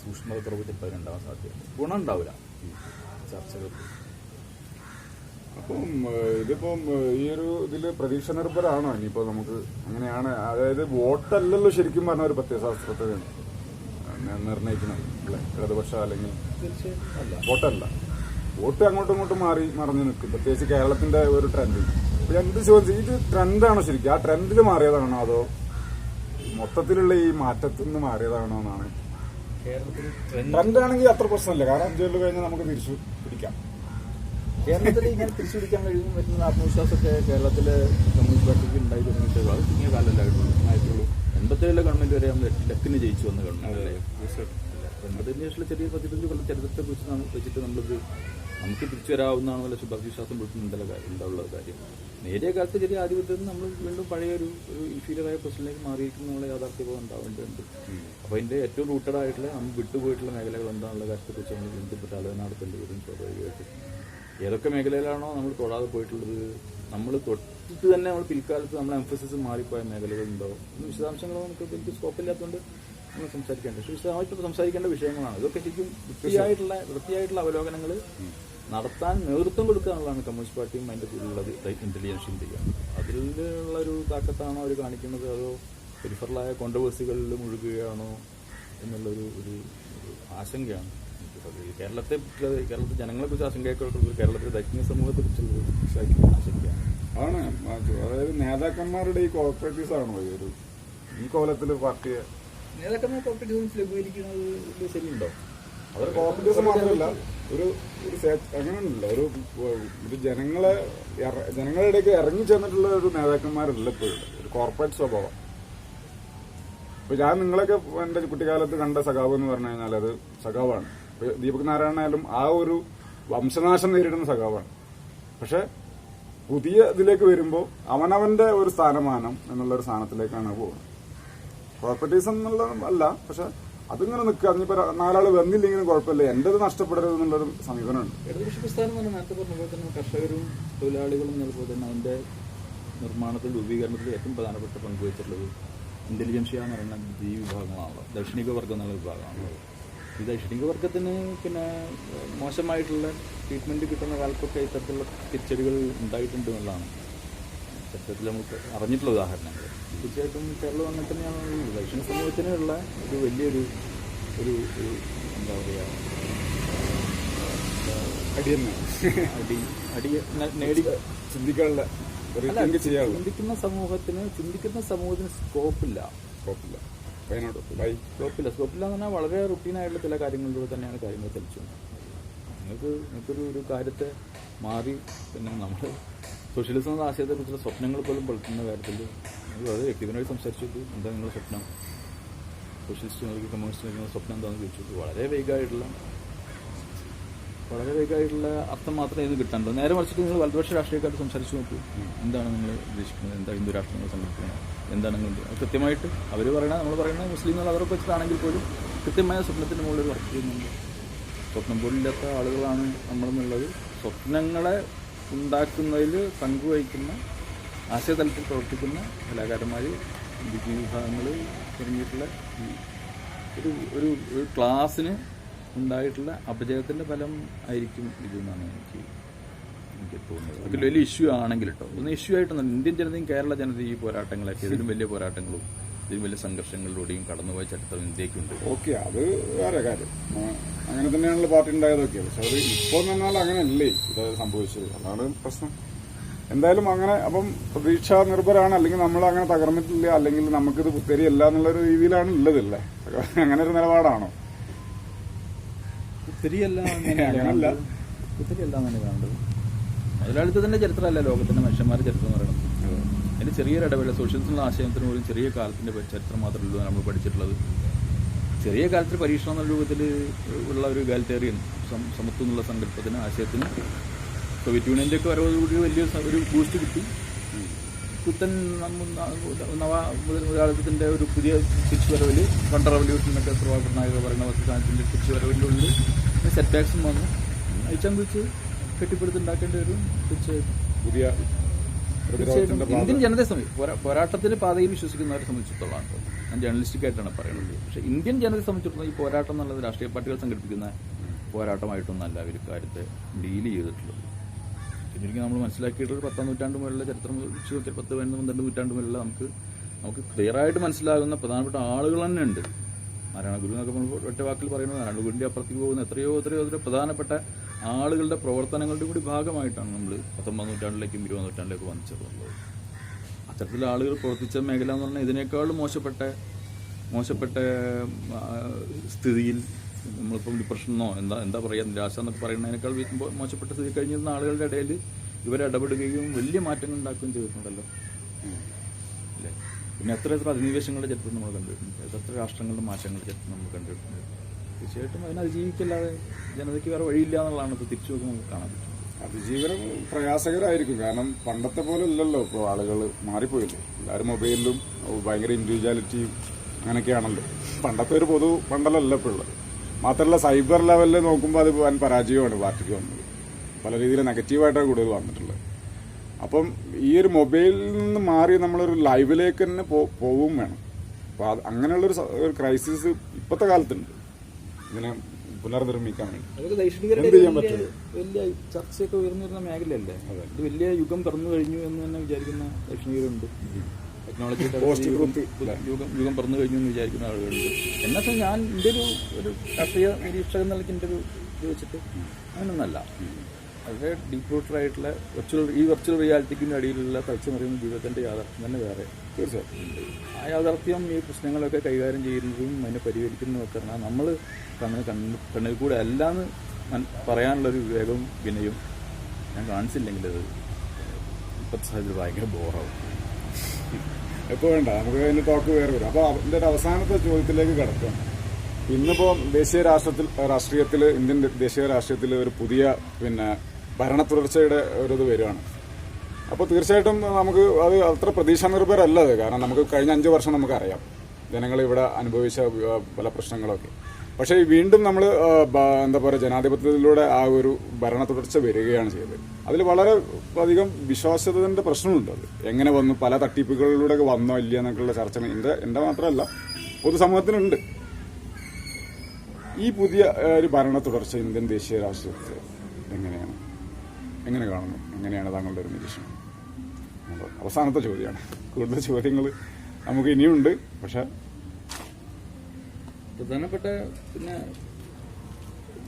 സൂക്ഷ്മത കുറവ് ചിലപ്പോൾ അതിനുണ്ടാവാൻ സാധ്യതയുണ്ട്. ഗുണം ഉണ്ടാവില്ല ഈ ചർച്ചകൾക്ക്. അപ്പം ഇതിപ്പം ഈ ഒരു ഇതില് പ്രതീക്ഷ നിർഭരാണോ ഇനിയിപ്പോ നമുക്ക് അങ്ങനെയാണ്? അതായത് വോട്ടല്ലല്ലോ ശരിക്കും പറഞ്ഞ ഒരു പ്രത്യയശാസ്ത്രത്തിൽ നിർണ്ണയിക്കുന്നത് അല്ലേ? ഇടതുപക്ഷ അല്ലെങ്കിൽ തീർച്ചയായിട്ടും അല്ല. വോട്ടല്ല, വോട്ട് അങ്ങോട്ടും ഇങ്ങോട്ടും മറിഞ്ഞു നിൽക്കും, പ്രത്യേകിച്ച് കേരളത്തിന്റെ ഒരു ട്രെൻഡ്. എന്ത് ചോദിച്ചു, ഇത് ട്രെൻഡാണോ ശരിക്കും? ആ ട്രെൻഡിൽ മാറിയതാണോ അതോ മൊത്തത്തിലുള്ള ഈ മാറ്റത്തിൽ നിന്ന് മാറിയതാണോ എന്നാണ്. കേരളത്തിൽ ട്രെൻഡാണെങ്കിൽ അത്ര പ്രശ്നമില്ല, കാരണം ജയിലിൽ കഴിഞ്ഞാൽ നമുക്ക് തിരിച്ചു പിടിക്കാം. കേരളത്തിൽ ഇങ്ങനെ തിരിച്ചുപിടിക്കാൻ കഴിയും പറ്റുന്ന ആത്മവിശ്വാസമൊക്കെ കേരളത്തിലെ കമ്മ്യൂണിസ്റ്റ് പാർട്ടിക്ക് ഉണ്ടായി തുടങ്ങിയിട്ടുള്ളൂ. അത് ചുരുങ്ങിയ കാലമല്ലായിട്ടുള്ളൂ. 87 ഗവൺമെന്റ് വരെ നമ്മൾ ലക്കിന് ജയിച്ചു വന്ന ഗവൺമെന്റ്. 85 ശേഷമുള്ള ചെറിയ 15 കൊല്ലം ചരിത്രത്തെ കുറിച്ച് വെച്ചിട്ട് നമ്മളിത് നമുക്ക് തിരിച്ചു വരാവുന്നതാണെന്നുള്ള ശുഭാവിശ്വാസം ഉണ്ടാവുള്ള കാര്യം. നേരിയ കാലത്ത് ചെറിയ ആധിപത്യത്തിൽ നമ്മൾ വീണ്ടും പഴയ ഒരു ഇൻഫീരിയറായ പ്രശ്നത്തിലേക്ക് മാറിയിരിക്കുന്ന യാഥാർത്ഥ്യവും ഉണ്ടാവേണ്ടതുണ്ട്. അപ്പോൾ അതിന്റെ ഏറ്റവും റൂട്ടഡ് ആയിട്ടുള്ള നമ്മൾ വിട്ടുപോയിട്ടുള്ള മേഖലകൾ എന്താണെന്നുള്ള കാര്യത്തെക്കുറിച്ച് നമ്മൾ ബന്ധപ്പെട്ട് ആലോചന നടത്തേണ്ടി വരും സ്വാഭാവികമായിട്ട്. ഏതൊക്കെ മേഖലയിലാണോ നമ്മൾ തൊടാതെ പോയിട്ടുള്ളത്, നമ്മൾ തൊട്ടിട്ട് തന്നെ നമ്മൾ പിൽക്കാലത്ത് നമ്മൾ എംഫസിസ് മാറിപ്പോയ മേഖലകളുണ്ടോ എന്ന വിശദാംശങ്ങളോ നമുക്ക് എനിക്ക് സ്കോപ്പില്ലാത്തതുകൊണ്ട് നമ്മൾ സംസാരിക്കേണ്ടത്. പക്ഷേ വിശദമായിട്ട് സംസാരിക്കേണ്ട വിഷയങ്ങളാണ് ഇതൊക്കെ. ശരിക്കും വൃത്തിയായിട്ടുള്ള അവലോകനങ്ങൾ നടത്താൻ നേതൃത്വം കൊടുക്കുക എന്നുള്ളതാണ് കമ്മ്യൂണിസ്റ്റ് പാർട്ടിയും അതിൻ്റെ കീഴിലുള്ളത് ഇന്റലിജൻസും ചെയ്യുക. അതിലുള്ള ഒരു താക്കത്താണോ അവർ കാണിക്കുന്നത്, അതോ പെരിഫറലായ കോൺട്രവേഴ്സികളിൽ മുഴുകുകയാണോ എന്നുള്ളൊരു ആശങ്കയാണ്. കേരളത്തെ ജനങ്ങളെ കുറിച്ച് ആശങ്കയെക്കുറിച്ച് കേരളത്തിലെ ദൈനിക സമൂഹത്തെ കുറിച്ചുള്ള ആശങ്കയാണ്. ആണ്, അതായത് നേതാക്കന്മാരുടെ ഈ കോർപ്പറേറ്റീവ്സ് ആണോ ഈ കോലത്തിൽ പാർട്ടിയെ നേതാക്കന്മാർ കോർപ്പറേറ്റീവ്സ് ലഘൂകരിക്കുന്നത് ശരിയുണ്ടോ? അവർ കോർപ്പറേറ്റീവ്സ് മാത്രമല്ല, ഒരു അങ്ങനെയല്ല, ഒരു ജനങ്ങളിലേക്ക് ഇറങ്ങി ചെന്നിട്ടുള്ള ഒരു നേതാക്കന്മാരല്ല ഇപ്പോഴും. ഒരു കോർപ്പറേറ്റ് സ്വഭാവം. ഇപ്പൊ ഞാൻ നിങ്ങളൊക്കെ എന്റെ കുട്ടിക്കാലത്ത് കണ്ട സഖാവ് എന്ന് പറഞ്ഞു കഴിഞ്ഞാൽ അത് സഖാവാണ്. ദീപക് നാരായണനായാലും ആ ഒരു വംശനാശം നേരിടുന്ന സഖാവാണ്. പക്ഷെ പുതിയ ഇതിലേക്ക് വരുമ്പോൾ അവനവന്റെ ഒരു സ്ഥാനമാനം എന്നുള്ള ഒരു സ്ഥാനത്തിലേക്കാണ് പോകുന്നത്. കോർപ്പറേറ്റീവ്സ് എന്നുള്ള അല്ല, പക്ഷെ അതിങ്ങനെ നിൽക്കുക. അതിനിപ്പോ 4 ആള് വന്നില്ലെങ്കിലും കുഴപ്പമില്ല, എന്റേത് നഷ്ടപ്പെടരുത് എന്നുള്ളൊരു സമീപനമുണ്ട്. ഇടതുപക്ഷ പ്രസ്ഥാനം എന്ന് പറഞ്ഞാൽ നേരത്തെ പറഞ്ഞ പോലെ തന്നെ കർഷകരും തൊഴിലാളികളും എന്നതുപോലെ തന്നെ അതിന്റെ നിർമ്മാണത്തിൽ രൂപീകരണത്തിൽ ഏറ്റവും പ്രധാനപ്പെട്ട പങ്കുവച്ചിട്ടുള്ളത് ഇന്റലിജൻഷ്യ എന്ന് പറയുന്ന ഈ വിഭാഗങ്ങളാണല്ലോ, ദക്ഷിണിക വർഗം എന്നുള്ള വിഭാഗമാണല്ലോ. ഈ ദക്ഷിണിക വർഗത്തിന് പിന്നെ മോശമായിട്ടുള്ള ട്രീറ്റ്മെന്റ് കിട്ടുന്ന കാലത്തൊക്കെ ഇത്തരത്തിലുള്ള തിരിച്ചടികൾ ഉണ്ടായിട്ടുണ്ട് എന്നുള്ളതാണ് ചരിത്രത്തിൽ നമുക്ക് അറിഞ്ഞിട്ടുള്ള ഉദാഹരണങ്ങൾ. തീർച്ചയായിട്ടും കേരളം അങ്ങനെ തന്നെയാണ്. ദക്ഷിണ സമൂഹത്തിനുള്ള ഒരു വലിയൊരു ഒരു എന്താ പറയുക അടി നേടി ചിന്തിക്കാനുള്ള ചിന്തിക്കുന്ന സമൂഹത്തിന് സ്കോപ്പില്ല എന്ന് പറഞ്ഞാൽ വളരെ റുട്ടീനായിട്ടുള്ള ചില കാര്യങ്ങളിലൂടെ തന്നെയാണ് കാര്യങ്ങൾ ചലിച്ചത്. നിങ്ങൾക്കൊരു കാര്യത്തെ മാറി പിന്നെ നമ്മൾ സോഷ്യലിസം എന്ന ആശയത്തെക്കുറിച്ചുള്ള സ്വപ്നങ്ങൾ പോലും പുലർത്തുന്ന കാര്യത്തിൽ അത് വ്യക്തിപരമായി സംസാരിച്ചു. എന്താ നിങ്ങളുടെ സ്വപ്നം? സോഷ്യലിസ്റ്റ് കമ്മ്യൂണിസ്റ്റ് സ്വപ്നം എന്താണെന്ന് ചോദിച്ചു. വളരെ വേഗമായിട്ടുള്ള അർത്ഥം മാത്രമേ ഇത് കിട്ടാനുള്ളൂ. നേരെ മറിച്ചിട്ട് നിങ്ങൾ വലതുപക്ഷ രാഷ്ട്രീയക്കാർക്ക് സംസാരിച്ചു നോക്കൂ. എന്താണ് നിങ്ങൾ ഉദ്ദേശിക്കുന്നത്? എന്താ ഹിന്ദു രാഷ്ട്രീയങ്ങൾ സംഘടിപ്പിക്കുന്നത്? എന്താണ് നിങ്ങൾ കൃത്യമായിട്ട് അവർ പറയണത്, നമ്മൾ പറയുന്നത് മുസ്ലിങ്ങൾ അവരൊക്കെ വെച്ചിട്ടാണെങ്കിൽ പോലും കൃത്യമായ സ്വപ്നത്തിന് മുകളിൽ വർക്ക് ചെയ്യുന്നുണ്ട്. സ്വപ്നം പോലില്ലാത്ത ആളുകളാണ് നമ്മളെന്നുള്ളത്. സ്വപ്നങ്ങളെ ഉണ്ടാക്കുന്നതിൽ പങ്കുവഹിക്കുന്ന ആശയതലത്തിൽ പ്രവർത്തിക്കുന്ന കലാകാരന്മാർ, വിഭാഗങ്ങൾ തുടങ്ങിയിട്ടുള്ള ഒരു ക്ലാസ്സിന് ഉണ്ടായിട്ടുള്ള അപജയത്തിന്റെ ഫലം ആയിരിക്കും ഇതെന്നാണ് എനിക്ക് തോന്നുന്നത്. അതിൽ വലിയ ഇഷ്യൂ ആണെങ്കിൽ കേട്ടോ, ഒന്ന് ഇഷ്യൂ ആയിട്ടൊന്നും ഇന്ത്യൻ ജനതയും കേരള ജനതയും ഈ പോരാട്ടങ്ങളൊക്കെ ഇതിലും വലിയ പോരാട്ടങ്ങളും ഇതിലും വലിയ സംഘർഷങ്ങളിലൂടെയും കടന്നുപോയ ചരിത്രം ഇന്ത്യക്കുണ്ട്. ഓക്കെ, അത് വേറെ കാര്യം. അങ്ങനെ തന്നെയാണല്ലോ പാർട്ടി ഉണ്ടായതൊക്കെ. പക്ഷെ അത് ഇപ്പോൾ നിന്നാൽ അങ്ങനെയല്ലേ ഇത് സംഭവിച്ചത്, അതാണ് പ്രശ്നം. എന്തായാലും അങ്ങനെ അപ്പം പ്രതീക്ഷാ നിർഭരാണ്, അല്ലെങ്കിൽ നമ്മൾ അങ്ങനെ തകർന്നിട്ടില്ല, അല്ലെങ്കിൽ നമുക്കിത് പുത്തരിയല്ല എന്നുള്ളൊരു രീതിയിലാണ് ഉള്ളതല്ലേ? അങ്ങനെ ഒരു നിലപാടാണോ? പുത്തരിയല്ല എന്നല്ല കാണേണ്ടത്. മുതലാളിത്തത്തിന്റെ ചരിത്രമല്ല ലോകത്തിന്റെ മനുഷ്യന്മാരുടെ ചരിത്രം എന്ന് പറയുന്നത്. അതിന്റെ ചെറിയൊരു ഇടവേള സോഷ്യലിസം ആശയത്തിന് പോലും ചെറിയ കാലത്തിന്റെ ചരിത്രം മാത്രമേ ഉള്ളൂ നമ്മൾ പഠിച്ചിട്ടുള്ളത്. ചെറിയ കാലത്തിൽ പരീക്ഷണം എന്ന രൂപത്തിൽ ഉള്ള ഒരു ഗാലിറ്റേറിയൻ സമത്വം എന്നുള്ള സങ്കല്പത്തിന് ആശയത്തിന് സോവിയറ്റ് യൂണിയന്റെ ഒക്കെ വരവോടുകൂടി വലിയ ഒരു ബൂസ്റ്റ് കിട്ടി. പുത്തൻ മുതലാളിത്തത്തിന്റെ ഒരു പുതിയ തിരിച്ചുവരവിൽ കണ്ടർ റവല്യൂഷനൊക്കെ പ്രഭാകരനായ ഭരണവസ്ഥാനത്തിന്റെ തിരിച്ചുവരവിനുള്ളിൽ സെറ്റ് ബാക്സും വന്നു. അയച്ചാൻ കുറിച്ച് കെട്ടിപ്പടുത്തുണ്ടാക്കേണ്ട ഒരു പുതിയ ഇന്ത്യൻ ജനതയെ സംബന്ധിച്ച് പോരാട്ടത്തിന്റെ പാതയിൽ വിശ്വസിക്കുന്നവരെ സംബന്ധിച്ചിടത്തോളം ഞാൻ ജേർണലിസ്റ്റിക് ആയിട്ടാണ് പറയുന്നത്. പക്ഷേ ഇന്ത്യൻ ജനതയെ സംബന്ധിച്ചിടത്തോളം ഈ പോരാട്ടം എന്നുള്ളത് രാഷ്ട്രീയ പാർട്ടികൾ സംഘടിപ്പിക്കുന്ന പോരാട്ടമായിട്ടൊന്നല്ല അവർ കാര്യത്തെ ഡീൽ ചെയ്തിട്ടുള്ളത്. ശരിക്കും നമ്മൾ മനസ്സിലാക്കിയിട്ടുള്ള 10ാം നൂറ്റാണ്ട് മുതലുള്ള ചരിത്രം വെച്ച് നോക്കിയാൽ 10, 11, 12 നൂറ്റാണ്ട് മുതലുള്ള നമുക്ക് ക്ലിയറായിട്ട് മനസ്സിലാകുന്ന പ്രധാനപ്പെട്ട ആളുകൾ തന്നെ ഉണ്ട്. നാരായണ ഗുരു എന്നൊക്കെ നമ്മൾ ഒറ്റ വാക്കിൽ പറയുന്നത് നാരായണ ഗുരുവിന്റെ അപ്പുറത്തേക്ക് പോകുന്ന എത്രയോ പ്രധാനപ്പെട്ട ആളുകളുടെ പ്രവർത്തനങ്ങളുടെ കൂടി ഭാഗമായിട്ടാണ് നമ്മൾ 19 നൂറ്റാണ്ടിലേക്കും 20 നൂറ്റാണ്ടിലേക്കും വന്നിട്ടുള്ളത്. അത്തരത്തിലുള്ള ആളുകൾ പ്രവർത്തിച്ച മേഖല എന്ന് പറഞ്ഞാൽ ഇതിനേക്കാളും മോശപ്പെട്ട സ്ഥിതിയിൽ നമ്മളിപ്പം ഡിപ്രഷനോ എന്താ പറയുക നിരാശ എന്നൊക്കെ പറയുന്നതിനേക്കാൾ മോശപ്പെട്ട സ്ഥിതി കഴിഞ്ഞിരുന്ന ആളുകളുടെ ഇടയിൽ ഇവരിടപെടുകയും വലിയ മാറ്റങ്ങൾ ഉണ്ടാക്കുകയും ചെയ്തിട്ടുണ്ടല്ലോ അല്ലേ. പിന്നെ എത്ര അധിനിവേശങ്ങളുടെ ചരിത്രം നമ്മൾ കണ്ടിട്ടുണ്ട്, എത്ര രാഷ്ട്രങ്ങളുടെ മാറ്റങ്ങളുടെ ചരിത്രം നമ്മൾ കണ്ടിട്ടുണ്ട്. തീർച്ചയായിട്ടും അതിനെ അതിജീവിക്കല്ലാതെ ജനതയ്ക്ക് വേറെ വഴിയില്ല എന്നുള്ളതാണ് ഇപ്പോൾ തിരിച്ചു നോക്കി നമുക്ക് കാണാൻ പറ്റും. അതിജീവനം പ്രയാസകരമായിരിക്കും. കാരണം പണ്ടത്തെ പോലെ അല്ലല്ലോ ഇപ്പോൾ, ആളുകൾ മാറിപ്പോയില്ലേ. എല്ലാവരും മൊബൈലിലും ഭയങ്കര ഇൻഡിവിജ്വാലിറ്റിയും അങ്ങനെയൊക്കെയാണല്ലോ. പണ്ടത്തെ ഒരു പൊതു മണ്ഡലമല്ല ഇപ്പോൾ ഉള്ളത്. മാത്രമല്ല സൈബർ ലെവലിൽ നോക്കുമ്പോൾ അത് വൻ പരാജയമാണ് പാർട്ടിക്ക് വന്നത്. പല രീതിയിൽ നെഗറ്റീവായിട്ടാണ് കൂടുതൽ വന്നിട്ടുള്ളത്. അപ്പം ഈ ഒരു മൊബൈലിൽ നിന്ന് മാറി നമ്മളൊരു ലൈവിലേക്ക് തന്നെ പോവും വേണം. അപ്പോൾ അങ്ങനെയുള്ളൊരു ക്രൈസിസ് ഇപ്പോഴത്തെ കാലത്തുണ്ട്. ഇതിനെ പുനർനിർമ്മിക്കാൻ വേണ്ടി എന്ത് ചെയ്യാൻ പറ്റും? വലിയ ചർച്ചയൊക്കെ ഉയർന്നിരുന്ന മേഖലയല്ലേ ഇത്. വലിയ യുഗം പിറന്നു കഴിഞ്ഞു എന്ന് തന്നെ വിചാരിക്കുന്ന ദക്ഷിണീയരുണ്ട്. ടെക്നോളജി യുഗം പിറന്നു കഴിഞ്ഞു എന്ന് വിചാരിക്കുന്ന ആളുകളുണ്ട്. എന്നൊക്കെ ഞാൻ എൻ്റെ ഒരു രാഷ്ട്രീയ നിരീക്ഷകൻ നിലയ്ക്ക് എൻ്റെ ഒരു ഇത് വെച്ചിട്ട് അങ്ങനൊന്നല്ല. വളരെ ഡീപ്പ് റൂട്ടഡ് ആയിട്ടുള്ള വെർച്വൽ റിയാലിറ്റിക്കിൻ്റെ അടിയിലുള്ള തളിച്ചുമറിയുന്ന ജീവിതത്തിൻ്റെ യാഥാർത്ഥ്യം തന്നെ വേറെ തീർച്ചയായിട്ടും. ആ യാഥാർത്ഥ്യം ഈ പ്രശ്നങ്ങളൊക്കെ കൈകാര്യം ചെയ്യുന്നതും അതിനെ പരിഹരിക്കുന്നതും ഒക്കെ പറഞ്ഞാൽ നമ്മൾ കണ്ണിൽ കൂടെ അല്ലാന്ന് പറയാനുള്ളൊരു വിവേകവും വിനയും ഞാൻ കാണിച്ചില്ലെങ്കിൽ അത് ഇപ്പോഴത്തെ സാഹചര്യം ഭയങ്കര ബോറാവും. ഇപ്പോൾ വേണ്ട, നമുക്ക് അതിന് ടോക്ക് വേറെ വരും. അപ്പോൾ അതിൻ്റെ ഒരു അവസാനത്തെ ചോദ്യത്തിലേക്ക് കിടക്കാം. ഇന്നിപ്പോൾ രാഷ്ട്രീയത്തിൽ ഇന്ത്യൻ ദേശീയ രാഷ്ട്രീയത്തിൽ ഒരു പുതിയ ഭരണ തുടർച്ചയുടെ ഒരിത് വരികയാണ്. അപ്പോൾ തീർച്ചയായിട്ടും നമുക്ക് അത് അത്ര പ്രതീക്ഷാ നിർഭരമല്ല അത്. കാരണം നമുക്ക് കഴിഞ്ഞ 5 വർഷം നമുക്കറിയാം ജനങ്ങൾ ഇവിടെ അനുഭവിച്ച പല പ്രശ്നങ്ങളൊക്കെ. പക്ഷേ വീണ്ടും നമ്മൾ എന്താ പറയുക ജനാധിപത്യത്തിലൂടെ ആ ഒരു ഭരണ തുടർച്ച വരികയാണ് ചെയ്തത്. അതിൽ വളരെ അധികം വിശ്വാസ്യതയുടെ പ്രശ്നമുണ്ട്. അത് എങ്ങനെ വന്നു, പല തട്ടിപ്പുകളിലൂടെ വന്നോ ഇല്ല എന്നൊക്കെയുള്ള ചർച്ച എൻ്റെ മാത്രമല്ല പൊതുസമൂഹത്തിനുണ്ട്. ഈ പുതിയ ഒരു ഭരണ തുടർച്ച ഇന്ത്യൻ ദേശീയ രാഷ്ട്രീയത്തെ എങ്ങനെ കാണുന്നു? എങ്ങനെയാണ് താങ്കളുടെ ഒരു നിരീക്ഷണം? അവസാനത്തെ ചോദ്യമാണ്. കൂടുതൽ ചോദ്യങ്ങൾ നമുക്ക് ഇനിയുണ്ട്. പക്ഷെ പ്രധാനപ്പെട്ട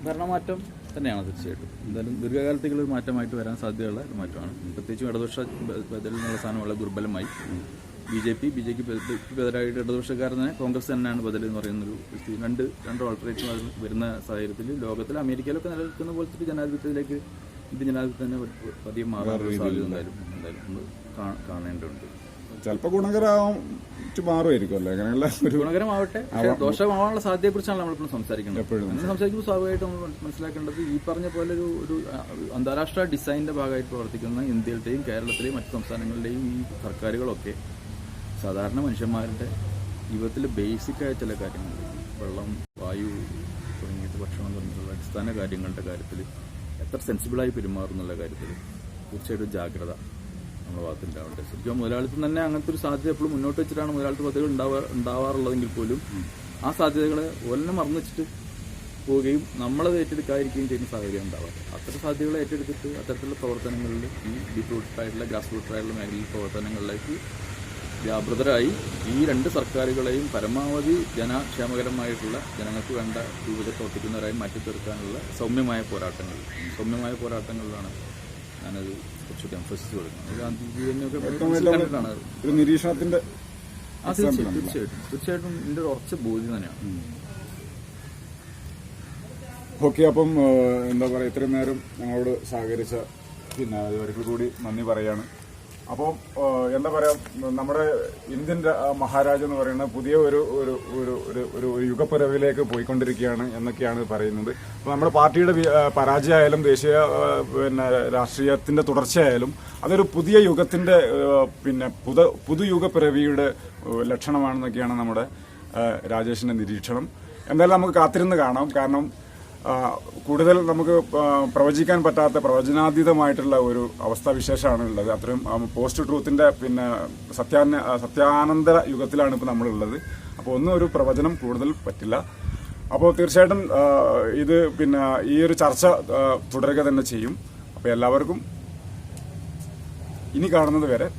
ഭരണമാറ്റം തന്നെയാണ് തീർച്ചയായിട്ടും. എന്തായാലും ദീർഘകാലത്തേക്കുള്ള ഒരു മാറ്റമായിട്ട് വരാൻ സാധ്യതയുള്ള ഒരു മാറ്റമാണ്. പ്രത്യേകിച്ചും ഇടതുപക്ഷ ബദലിനുള്ള സാധനം വളരെ ദുർബലമായി. ബിജെപിക്ക് ബദലായിട്ട് ഇടതുപക്ഷക്കാരനെ കോൺഗ്രസ് തന്നെയാണ് ബദൽ എന്ന് പറയുന്നൊരു രണ്ട് ഓൾട്ടർനേറ്റീവ് വരുന്ന സാഹചര്യത്തിൽ ലോകത്തിൽ അമേരിക്കയിലൊക്കെ നിലനിൽക്കുന്ന പോലത്തെ ജനാധിപത്യത്തിലേക്ക് ഇന്ത്യൻ ജനാധിപത്യം തന്നെ പതിയെ മാറാനുള്ള സാധ്യത എന്തായാലും കാണേണ്ടതുണ്ട്. ചിലപ്പോൾ ഗുണകരമായിട്ട് മാറുമായിരിക്കും അല്ലേ? അങ്ങനെയുള്ള ഗുണകരമാവട്ടെ, ദോഷമാവാനുള്ള സാധ്യതയെക്കുറിച്ചാണ് നമ്മളിപ്പോൾ സംസാരിക്കുന്നത്. അങ്ങനെ സംസാരിക്കുമ്പോൾ സ്വാഭാവികമായിട്ട് നമ്മൾ മനസ്സിലാക്കേണ്ടത് ഈ പറഞ്ഞ പോലെ ഒരു അന്താരാഷ്ട്ര ഡിസൈനിന്റെ ഭാഗമായിട്ട് പ്രവർത്തിക്കുന്ന ഇന്ത്യയിലെയും കേരളത്തിലെയും മറ്റു സംസ്ഥാനങ്ങളിലെയും ഈ സർക്കാരുകളൊക്കെ സാധാരണ മനുഷ്യന്മാരുടെ ജീവിതത്തിലെ ബേസിക്കായ ചില കാര്യങ്ങൾ, വെള്ളം, വായു തുടങ്ങിയിട്ട് ഭക്ഷണം തുടങ്ങിയിട്ടുള്ള അടിസ്ഥാന കാര്യങ്ങളുടെ കാര്യത്തിൽ എത്ര സെൻസിബിളായി പെരുമാറുന്നുള്ള കാര്യത്തിൽ തീർച്ചയായിട്ടും ജാഗ്രത നമ്മുടെ ഭാഗത്തുണ്ടാവേണ്ടത്. ശരിക്കും മുതലാളിത്തം തന്നെ അങ്ങനത്തെ ഒരു സാധ്യത എപ്പോഴും മുന്നോട്ട് വെച്ചിട്ടാണ് മുതലാളിത്ത പദ്ധതികൾ ഉണ്ടാവാറുള്ളതെങ്കിൽ പോലും ആ സാധ്യതകളെ ഒരെണ്ണം മറന്നു വെച്ചിട്ട് പോവുകയും നമ്മളത് ഏറ്റെടുക്കാതിരിക്കുകയും ചെയ്യുന്ന സാഹചര്യം ഉണ്ടാവാറ്. അത്തരം സാധ്യതകളെ ഏറ്റെടുത്തിട്ട് അത്തരത്തിലുള്ള പ്രവർത്തനങ്ങളിൽ ഈ ഡീപ്പ് റൂട്ടഡായിട്ടുള്ള ഗ്രാസ് റൂട്ടഡായിട്ടുള്ള മേഖലയിൽ പ്രവർത്തനങ്ങളിലേക്ക് വ്യാപൃതരായി ഈ രണ്ട് സർക്കാരുകളെയും പരമാവധി ജനക്ഷേമകരമായിട്ടുള്ള ജനങ്ങൾക്ക് വേണ്ട രൂപത്തിൽ പ്രവർത്തിക്കുന്നവരായി മാറ്റി തീർക്കാനുള്ള സൗമ്യമായ പോരാട്ടങ്ങളിലാണ് ഞാനത് കുറച്ചുകൂടി എംഫസിസ് കൊടുക്കുന്നത്. ഗാന്ധിജി തന്നെയൊക്കെ ഒരു നിരീക്ഷണത്തിന്റെ തീർച്ചയായിട്ടും എൻ്റെ ഒരു ഉറച്ച ബോധ്യം തന്നെയാണ്. ഓക്കെ, അപ്പം എന്താ പറയുക, ഇത്രയും നേരം ഞങ്ങളോട് സഹകരിച്ച ഒരിക്കൽ കൂടി നന്ദി പറയാണ്. അപ്പോൾ എന്താ പറയുക, നമ്മുടെ ഇന്ത്യൻ മഹാരാജ് എന്ന് പറയുന്ന പുതിയ ഒരു യുഗപ്പിറവിലേക്ക് പോയിക്കൊണ്ടിരിക്കുകയാണ് എന്നൊക്കെയാണ് പറയുന്നത്. അപ്പോൾ നമ്മുടെ പാർട്ടിയുടെ പരാജയമായാലും ദേശീയ രാഷ്ട്രീയത്തിന്റെ തുടർച്ചയായാലും അതൊരു പുതിയ യുഗത്തിന്റെ പുതുയുഗപ്പിറവിയുടെ ലക്ഷണമാണെന്നൊക്കെയാണ് നമ്മുടെ രാജേഷിന്റെ നിരീക്ഷണം. എന്തായാലും നമുക്ക് കാത്തിരുന്ന് കാണാം. കാരണം കൂടുതൽ നമുക്ക് പ്രവചിക്കാൻ പറ്റാത്ത പ്രവചനാതീതമായിട്ടുള്ള ഒരു അവസ്ഥാവിശേഷമാണ് ഉള്ളത്. അത്രയും പോസ്റ്റ് ട്രൂത്തിന്റെ സത്യാനന്തര യുഗത്തിലാണ് ഇപ്പോൾ നമ്മളുള്ളത്. അപ്പോൾ ഒന്നും ഒരു പ്രവചനം കൂടുതൽ പറ്റില്ല. അപ്പോൾ തീർച്ചയായിട്ടും ഇത് ഈ ഒരു ചർച്ച തുടരുക തന്നെ ചെയ്യും. അപ്പോൾ എല്ലാവർക്കും ഇനി കാണുന്നത് വരെ